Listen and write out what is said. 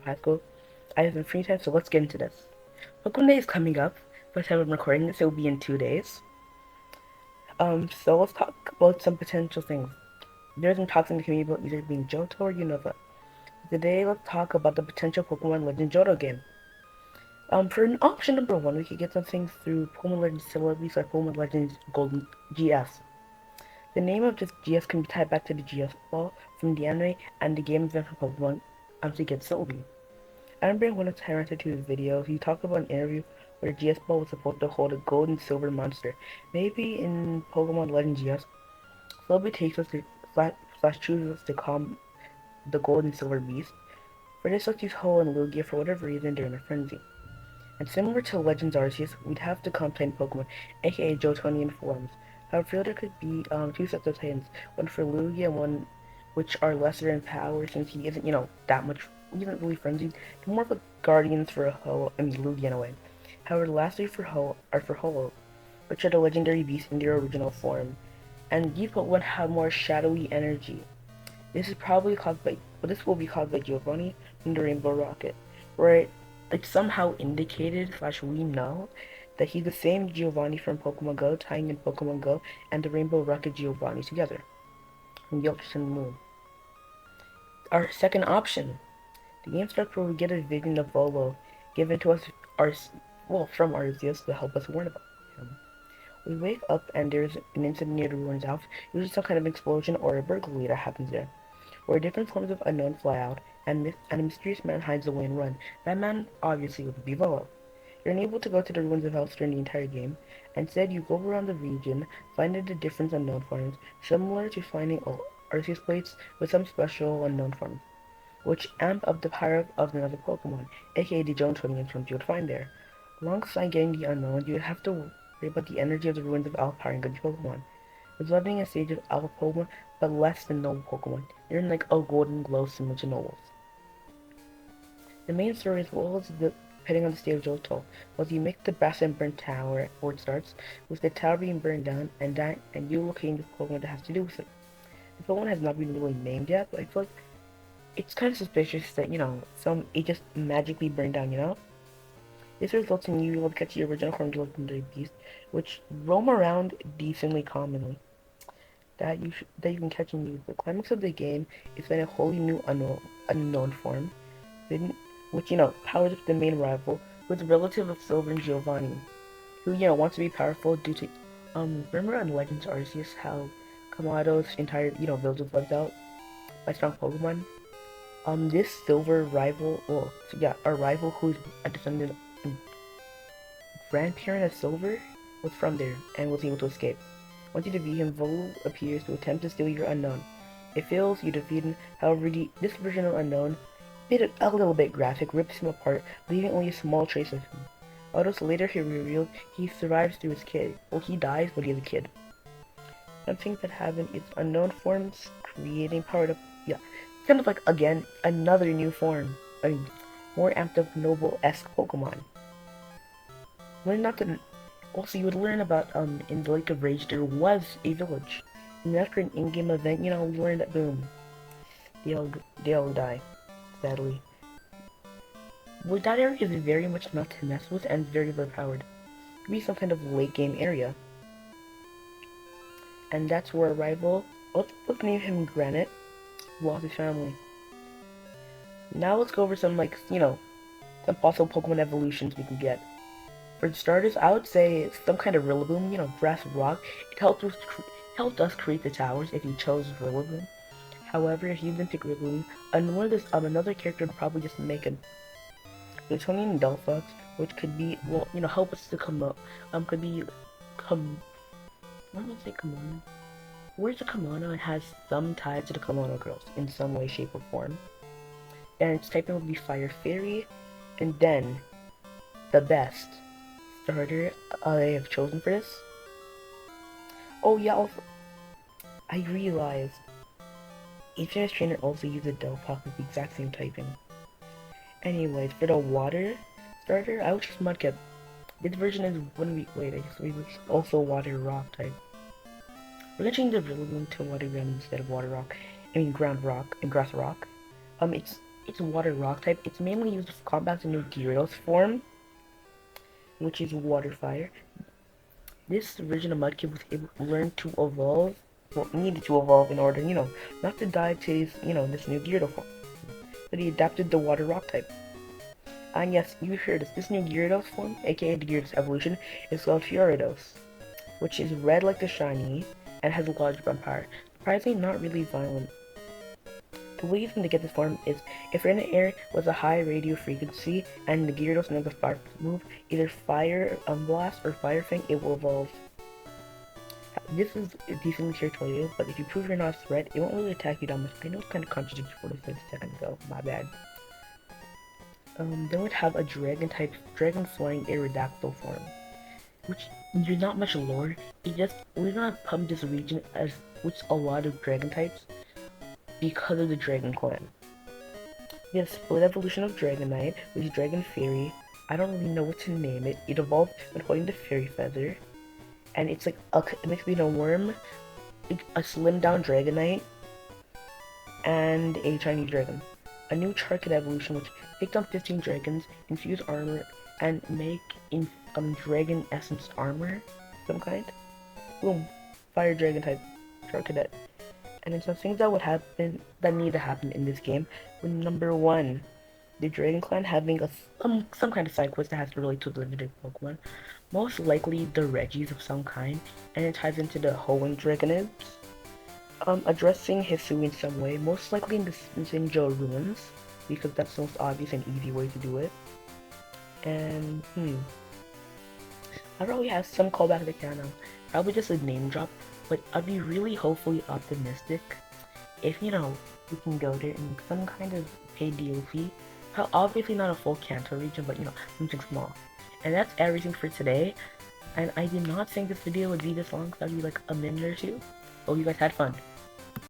high school, I have some free time, so let's get into this. Pokemon Day is coming up. By the time I'm recording this, it will be in 2 days. So let's talk about some potential things. There's been talks in the community about either being Johto or Unova. Today, let's talk about the potential Pokemon Legend Johto game. For an option number one, we could get something through Pokemon Legends Celebrities like Pokemon Legends Golden GS. The name of this GS can be tied back to the GS ball from the anime and the game event for Pokemon to get Sylvie. I remember in one of Tyrantitude's videos, he talked about an interview where the GS ball was supposed to hold a gold and silver monster. Maybe in Pokemon Legends GS, Sylvie takes us to slash chooses us to calm the gold and silver beast. For this, let's use Ho and Lugia for whatever reason during a frenzy. And similar to Legends Arceus, we'd have to contain Pokemon, aka Jotonian forms. However, there could be two sets of Titans, one for Lugia and one which are lesser in power since he isn't, that much, he isn't really frenzied. They're more of a Guardians for Lugia in a way. However, the last three for Ho are for Ho, which are the legendary beasts in their original form. And these Pokemon have more shadowy energy. This will be caused by Giovanni from the Rainbow Rocket, where it's somehow indicated / we know that he's the same Giovanni from Pokemon Go, tying in Pokemon Go and the Rainbow Rocket Giovanni together from the Ocean Moon. Our second option, the game starts where we get a vision of Volo given to us from Arceus to help us warn about him. We wake up and there's an incident near the ruins house, usually some kind of explosion or a burglary that happens there, where different forms of unknown fly out and a mysterious man hides away and run. That man obviously would be Volo. You're unable to go to the ruins of House during the entire game. Instead, you go around the region, finding the different unknown forms, similar to finding Arceus plates with some special unknown forms, which amp up the power of another Pokemon, aka the Jontonian forms you would find there. Alongside getting the unknown, you would have to worry about the energy of the ruins of Alpha and good Pokemon, resulting in a stage of Alpha Pokemon, but less than Noble Pokemon. You're in like a golden glow similar to Nobles. The main story as well as depending on the state of Johto, was you make the Brass and Burn Tower where it starts, with the tower being burned down and you locating the Pokemon that has to do with it. The Pokemon has not been really named yet, but I feel like it's kind of suspicious that, it just magically burned down. This results in you able to catch the original form of the legendary beast, which roam around decently commonly. That you can catch and use. The climax of the game is when a wholly new unknown form, which, powers up the main rival, who is a relative of Silver and Giovanni, who, wants to be powerful due to, remember on Legends Arceus how Kamado's entire, village was wiped out by strong Pokemon? This Silver rival, our rival who's a descendant and grandparent of Silver, was from there and was able to escape. Once you defeat him, Volo appears to attempt to steal your unknown. It fails, you defeat him, however, this version of unknown, made it a little bit graphic, rips him apart, leaving only a small trace of him. Although later he revealed he survives through his kid. Well, he dies, but he has a kid. Something that happened is unknown forms creating powered up. Yeah, kind of like again another new form. More amped up noble-esque Pokemon. Learn not to. Also, you would learn about in the Lake of Rage there was a village, and after an in-game event, we learned that boom, they all die. Sadly. Well, that area is very much not to mess with and very overpowered. It could be some kind of late game area. And that's where our rival, let's name him Granite, lost his family. Now let's go over some some possible Pokemon evolutions we can get. For starters, I would say some kind of Rillaboom, Grass Rock. It helped us create the towers if you chose Rillaboom. However, if you didn't pick Rillaboom, another character would probably just make a Plutonian Delphox, which could be, help us to come up. Could be, what am I say, Kimono? Where's the Kimono? It has some ties to the Kimono girls in some way, shape, or form. And its typing would be Fire Fairy, and then the best starter I have chosen for this. Oh yeah, also, I realized Each trainer also uses a Delphox with the exact same typing. Anyways, for the water starter, I would choose Mudkip. This version is also water rock type. We're gonna change the Rillaboom to water ground instead of water rock. I mean ground rock and grass rock. It's water rock type. It's mainly used for combat in new Gyarados form, which is water fire. This version of Mudkip was able to learn to evolve, well, needed to evolve in order, not to die to his, this new Gyarados form. But he adapted the water rock type. And yes, you heard this new Gyarados form, aka the Gyarados evolution, is called Gyarados, which is red like the shiny and has a large vampire. Surprisingly, not really violent. The way you can get this form is if you're in an area with a high radio frequency and the Gyarados knows a fire move, either Fire Blast or Fire Fang, it will evolve. This is decently territorial, but if you prove you're not a threat, it won't really attack you that much. I know it's kind of contradictory what I said a second ago, my bad. Then we'd have a Dragon type, Dragon Flying Aerodactyl form, which there's not much lore. We're gonna pump this region as with a lot of Dragon types because of the Dragon Clan. We have split evolution of Dragonite, which is Dragon Fairy. I don't really know what to name it. It evolved when holding the Fairy Feather, and it's like a mix between a worm, a slimmed down Dragonite, and a Chinese dragon. A new Charkid evolution which take down 15 dragons, infuse armor, and make dragon essence armor some kind. Boom. Fire dragon type Charcadet. And then some things that would happen that need to happen in this game would number 1, the Dragon Clan having some kind of side quest that has to relate to the limited Pokemon. Most likely the Reggies of some kind, and it ties into the Hoenn Dragonids. Addressing Hisui in some way, most likely in the Sinjo ruins, because that's the most obvious and easy way to do it. And, I probably have some callback to canon, probably just a name drop, but I'd be really hopefully optimistic if, you can go there and some kind of paid DLC. Obviously not a full Kanto region, but, something small. And that's everything for today, and I did not think this video would be this long, so that'd be like a minute or two. Hope you guys had fun.